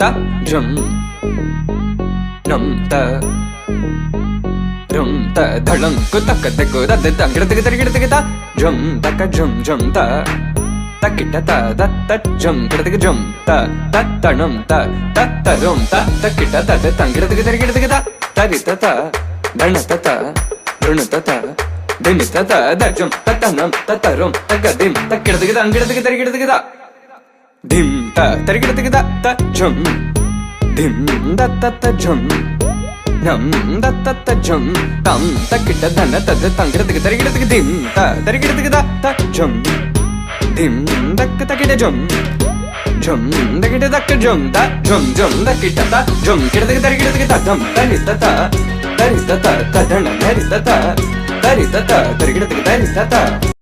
ta jum nam ta rum ta dhalam ku tak tak ku da da gida ta jum tak jum jum ta takita ta da ta jum gida jum ta tanam ta rum ta takita ta da gida ta tarita ta dhanata ta runata ta dinita ta da jum tanam rum tagadim takida ta dim ta tarigida ta jum dim da ta jum nam da ta jum tam takita dana ta tarigida dim ta tarigida ta jum dim takita jum jum takita jum da jum takita ta jum tarigida ta jum tarita ta dana tarita ta tarigida ta